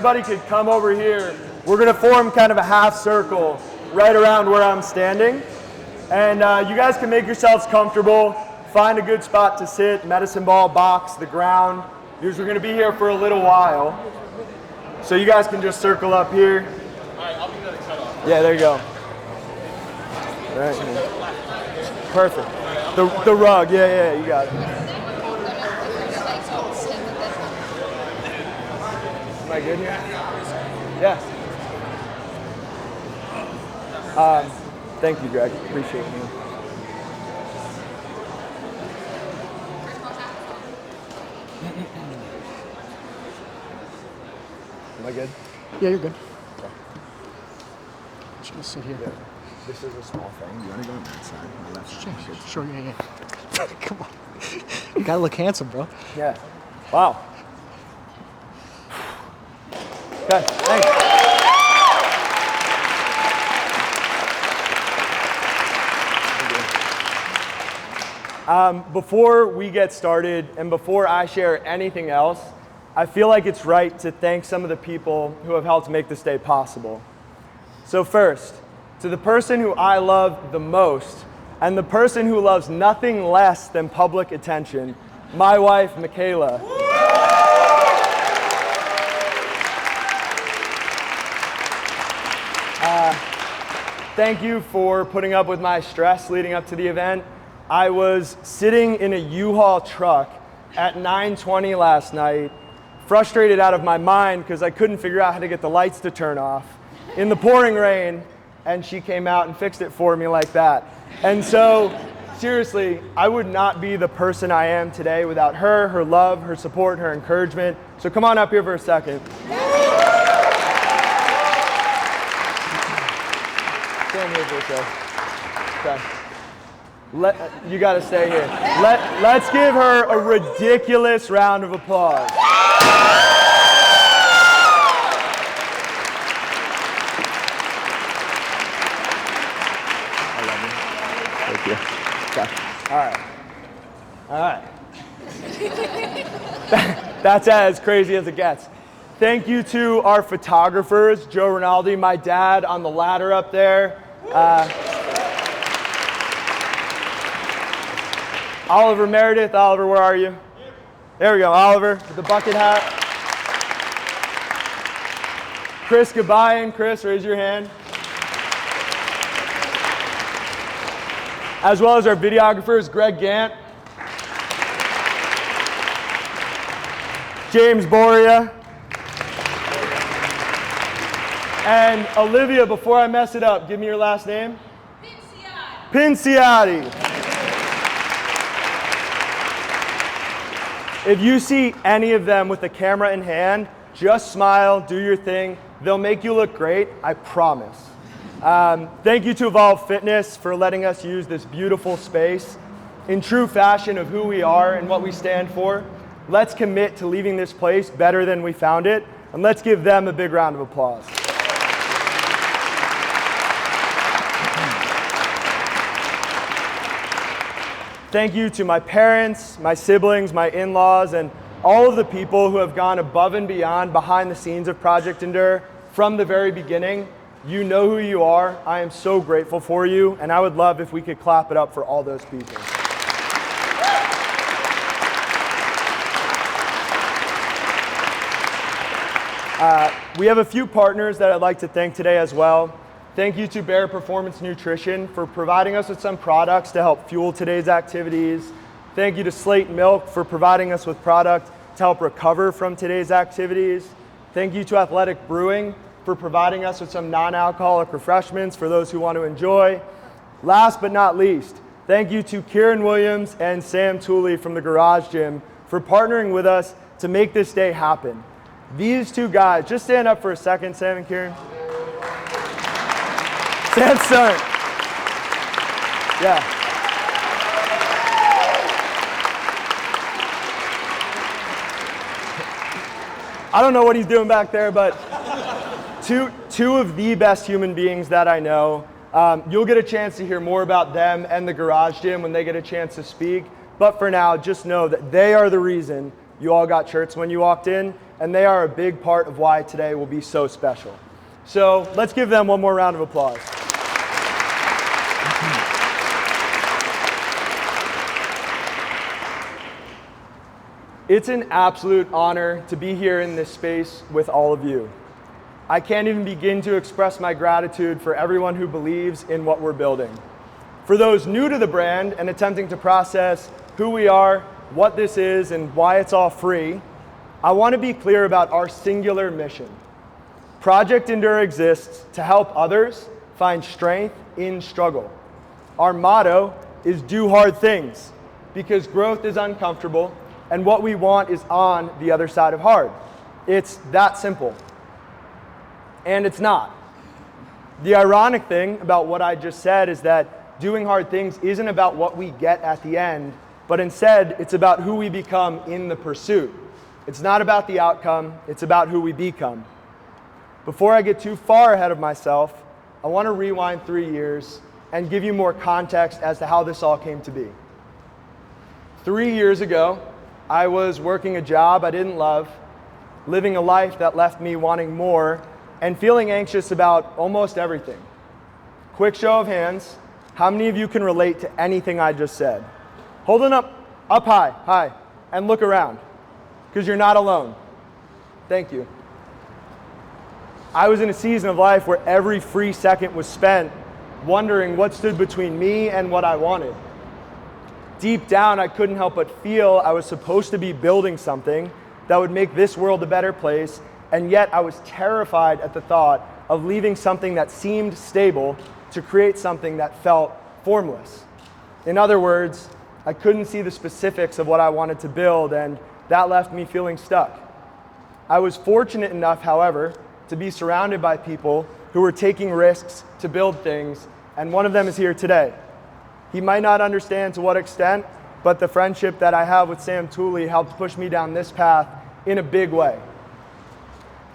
Everybody could come over here. We're gonna form kind of a half circle right around where I'm standing. And you guys can make yourselves comfortable, find a good spot to sit, medicine ball, box, the ground, because we're gonna be here for a little while. So you guys can just circle up here. All right, I'll be the cut off. Yeah, there you go. All right. Perfect. The rug, yeah, you got it. Am I good here? Yeah. Thank you, Greg. Appreciate you. Am I good? Yeah, you're good. Okay. Just sit here. Yeah. This is a small thing. You want to go on that side? My left side. Sure, yeah. Come on. You gotta look handsome, bro. Yeah. Wow. Okay, thanks. Before we get started and before I share anything else, I feel like it's right to thank some of the people who have helped make this day possible. So first, to the person who I love the most and the person who loves nothing less than public attention, my wife, Michaela. Thank you for putting up with my stress leading up to the event. I was sitting in a U-Haul truck at 9:20 last night, frustrated out of my mind because I couldn't figure out how to get the lights to turn off in the pouring rain, and she came out and fixed it for me like that. And so, seriously, I would not be the person I am today without her, her love, her support, her encouragement. So come on up here for a second. Stand here for a second. Okay. You gotta stay here. Let's give her a ridiculous round of applause. I love you. Thank you. Okay. All right. That's as crazy as it gets. Thank you to our photographers, Joe Rinaldi, my dad on the ladder up there. Oliver Meredith. Oliver, where are you? There we go, Oliver, with the bucket hat. Chris Gabayan. Chris, raise your hand. As well as our videographers, Greg Gant, James Boria, and Olivia, before I mess it up, give me your last name. Pinciotti. If you see any of them with the camera in hand, just smile, do your thing. They'll make you look great, I promise. Thank you to Evolve Fitness for letting us use this beautiful space. In true fashion of who we are and what we stand for, let's commit to leaving this place better than we found it, and let's give them a big round of applause. Thank you to my parents, my siblings, my in-laws, and all of the people who have gone above and beyond behind the scenes of Project Endure from the very beginning. You know who you are. I am so grateful for you, and I would love if we could clap it up for all those people. We have a few partners that I'd like to thank today as well. Thank you to Bear Performance Nutrition for providing us with some products to help fuel today's activities. Thank you to Slate Milk for providing us with product to help recover from today's activities. Thank you to Athletic Brewing for providing us with some non-alcoholic refreshments for those who want to enjoy. Last but not least, thank you to Kieran Williams and Sam Tooley from the Garage Gym for partnering with us to make this day happen. These two guys, just stand up for a second, Sam and Kieran. Sam's son. Yeah. I don't know what he's doing back there, but two of the best human beings that I know. You'll get a chance to hear more about them and the Garage Gym when they get a chance to speak. But for now, just know that they are the reason you all got shirts when you walked in, and they are a big part of why today will be so special. So let's give them one more round of applause. It's an absolute honor to be here in this space with all of you. I can't even begin to express my gratitude for everyone who believes in what we're building. For those new to the brand and attempting to process who we are, what this is, and why it's all free, I want to be clear about our singular mission. Project Endure exists to help others find strength in struggle. Our motto is do hard things, because growth is uncomfortable and what we want is on the other side of hard. It's that simple. And it's not. The ironic thing about what I just said is that doing hard things isn't about what we get at the end, but instead it's about who we become in the pursuit. It's not about the outcome, it's about who we become. Before I get too far ahead of myself, I want to rewind 3 years and give you more context as to how this all came to be. 3 years ago, I was working a job I didn't love, living a life that left me wanting more, and feeling anxious about almost everything. Quick show of hands, how many of you can relate to anything I just said? Hold it up high, and look around, because you're not alone. Thank you. I was in a season of life where every free second was spent wondering what stood between me and what I wanted. Deep down, I couldn't help but feel I was supposed to be building something that would make this world a better place, and yet I was terrified at the thought of leaving something that seemed stable to create something that felt formless. In other words, I couldn't see the specifics of what I wanted to build, and that left me feeling stuck. I was fortunate enough, however, to be surrounded by people who were taking risks to build things, and one of them is here today. He might not understand to what extent, but the friendship that I have with Sam Tooley helped push me down this path in a big way.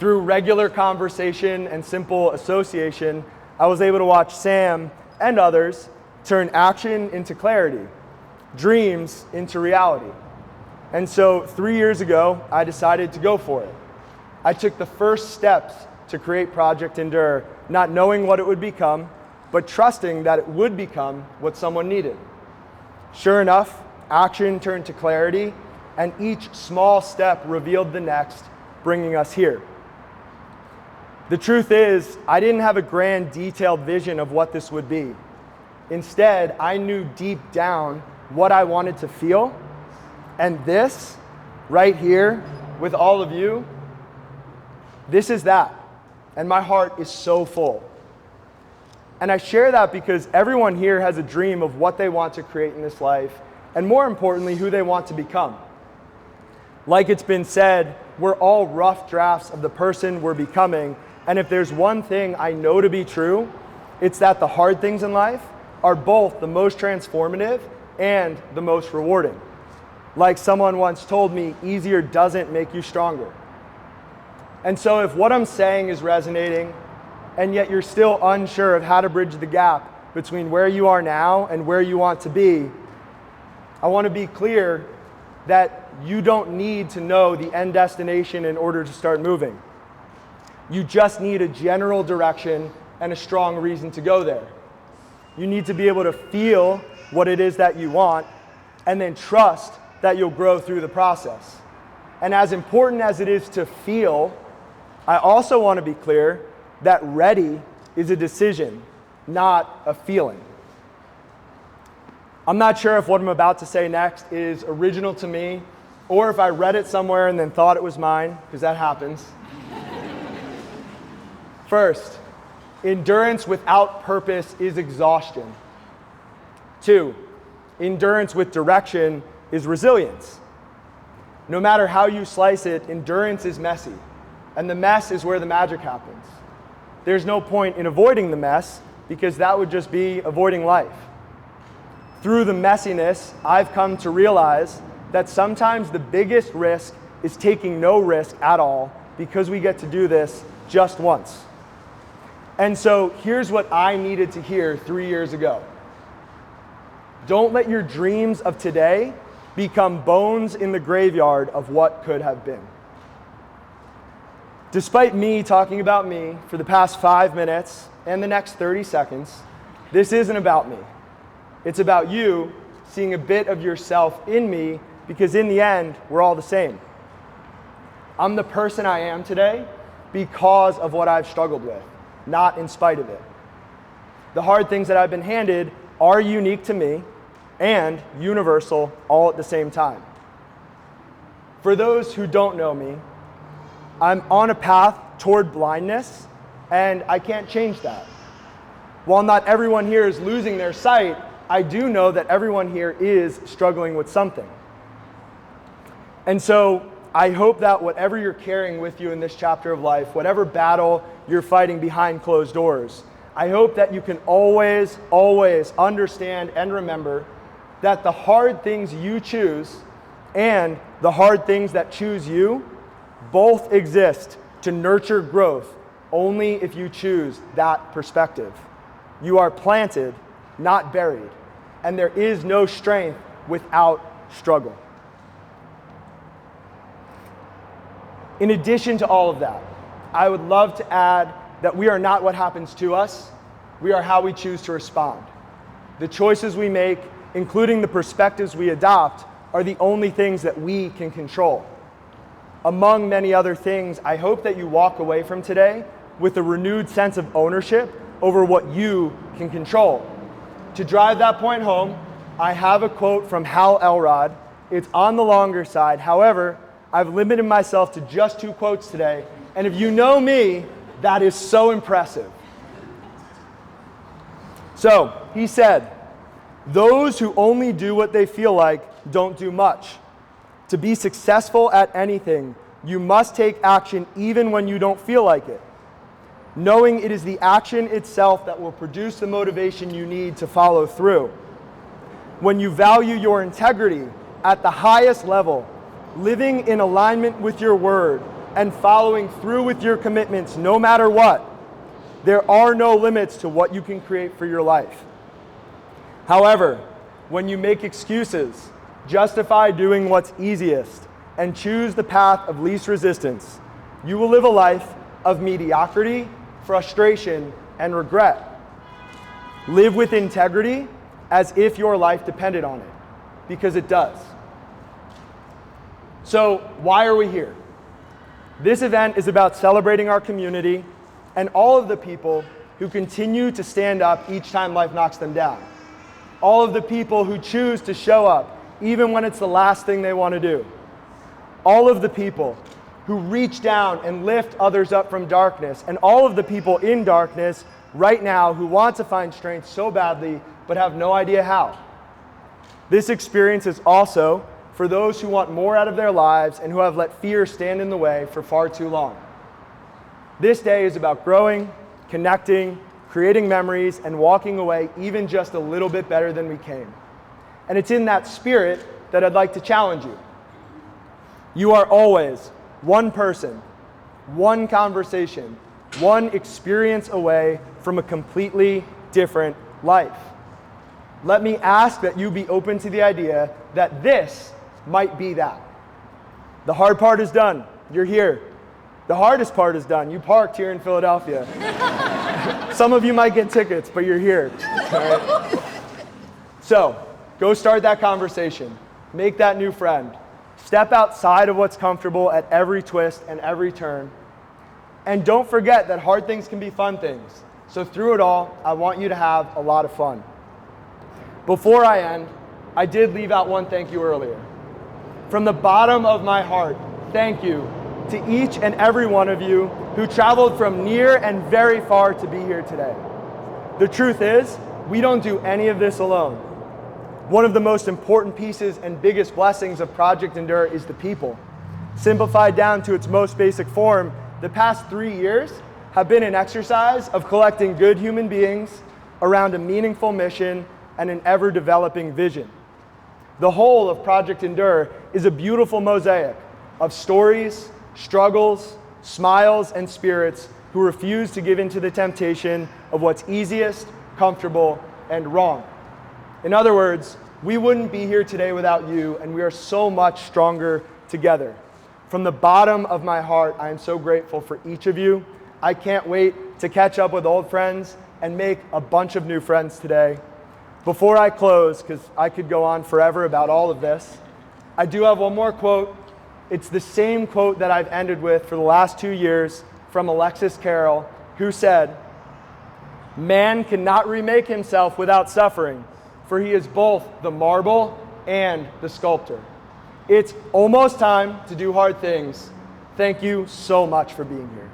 Through regular conversation and simple association, I was able to watch Sam and others turn action into clarity, dreams into reality. And so 3 years ago, I decided to go for it. I took the first steps to create Project Endure, not knowing what it would become, but trusting that it would become what someone needed. Sure enough, action turned to clarity, and each small step revealed the next, bringing us here. The truth is, I didn't have a grand, detailed vision of what this would be. Instead, I knew deep down what I wanted to feel, and this, right here, with all of you, this is that, and my heart is so full. And I share that because everyone here has a dream of what they want to create in this life, and more importantly, who they want to become. Like it's been said, we're all rough drafts of the person we're becoming, and if there's one thing I know to be true, it's that the hard things in life are both the most transformative and the most rewarding. Like someone once told me, easier doesn't make you stronger. And so if what I'm saying is resonating, and yet you're still unsure of how to bridge the gap between where you are now and where you want to be, I want to be clear that you don't need to know the end destination in order to start moving. You just need a general direction and a strong reason to go there. You need to be able to feel what it is that you want and then trust that you'll grow through the process. And as important as it is to feel, I also want to be clear that ready is a decision, not a feeling. I'm not sure if what I'm about to say next is original to me, or if I read it somewhere and then thought it was mine, because that happens. First, endurance without purpose is exhaustion. 2, endurance with direction is resilience. No matter how you slice it, endurance is messy, and the mess is where the magic happens. There's no point in avoiding the mess, because that would just be avoiding life. Through the messiness, I've come to realize that sometimes the biggest risk is taking no risk at all, because we get to do this just once. And so here's what I needed to hear 3 years ago. Don't let your dreams of today become bones in the graveyard of what could have been. Despite me talking about me for the past 5 minutes and the next 30 seconds, this isn't about me. It's about you seeing a bit of yourself in me, because in the end, we're all the same. I'm the person I am today because of what I've struggled with, not in spite of it. The hard things that I've been handed are unique to me and universal all at the same time. For those who don't know me, I'm on a path toward blindness, and I can't change that. While not everyone here is losing their sight, I do know that everyone here is struggling with something. And so I hope that whatever you're carrying with you in this chapter of life, whatever battle you're fighting behind closed doors, I hope that you can always, always understand and remember that the hard things you choose and the hard things that choose you both exist to nurture growth only if you choose that perspective. You are planted, not buried, and there is no strength without struggle. In addition to all of that, I would love to add that we are not what happens to us, we are how we choose to respond. The choices we make, including the perspectives we adopt, are the only things that we can control. Among many other things, I hope that you walk away from today with a renewed sense of ownership over what you can control. To drive that point home, I have a quote from Hal Elrod. It's on the longer side. However, I've limited myself to just 2 quotes today, and if you know me, that is so impressive. So, he said, "Those who only do what they feel like don't do much. To be successful at anything, you must take action even when you don't feel like it, knowing it is the action itself that will produce the motivation you need to follow through. When you value your integrity at the highest level, living in alignment with your word and following through with your commitments no matter what, there are no limits to what you can create for your life. However, when you make excuses, justify doing what's easiest, and choose the path of least resistance, you will live a life of mediocrity, frustration, and regret. Live with integrity as if your life depended on it, because it does." So, why are we here? This event is about celebrating our community and all of the people who continue to stand up each time life knocks them down. All of the people who choose to show up even when it's the last thing they want to do. All of the people who reach down and lift others up from darkness, and all of the people in darkness right now who want to find strength so badly but have no idea how. This experience is also for those who want more out of their lives and who have let fear stand in the way for far too long. This day is about growing, connecting, creating memories, and walking away even just a little bit better than we came. And it's in that spirit that I'd like to challenge you. You are always one person, one conversation, one experience away from a completely different life. Let me ask that you be open to the idea that this might be that. The hard part is done. You're here. The hardest part is done. You parked here in Philadelphia. Some of you might get tickets, but you're here. All right? So, go start that conversation. Make that new friend. Step outside of what's comfortable at every twist and every turn. And don't forget that hard things can be fun things. So through it all, I want you to have a lot of fun. Before I end, I did leave out one thank you earlier. From the bottom of my heart, thank you to each and every one of you who traveled from near and very far to be here today. The truth is, we don't do any of this alone. One of the most important pieces and biggest blessings of Project Endure is the people. Simplified down to its most basic form, the past 3 years have been an exercise of collecting good human beings around a meaningful mission and an ever-developing vision. The whole of Project Endure is a beautiful mosaic of stories, struggles, smiles, and spirits who refuse to give in to the temptation of what's easiest, comfortable, and wrong. In other words, we wouldn't be here today without you, and we are so much stronger together. From the bottom of my heart, I am so grateful for each of you. I can't wait to catch up with old friends and make a bunch of new friends today. Before I close, because I could go on forever about all of this, I do have one more quote. It's the same quote that I've ended with for the last 2 years from Alexis Carrel, who said, "Man cannot remake himself without suffering, for he is both the marble and the sculptor." It's almost time to do hard things. Thank you so much for being here.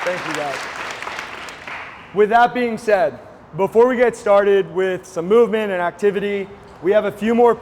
Thank you, guys. With that being said, before we get started with some movement and activity, we have a few more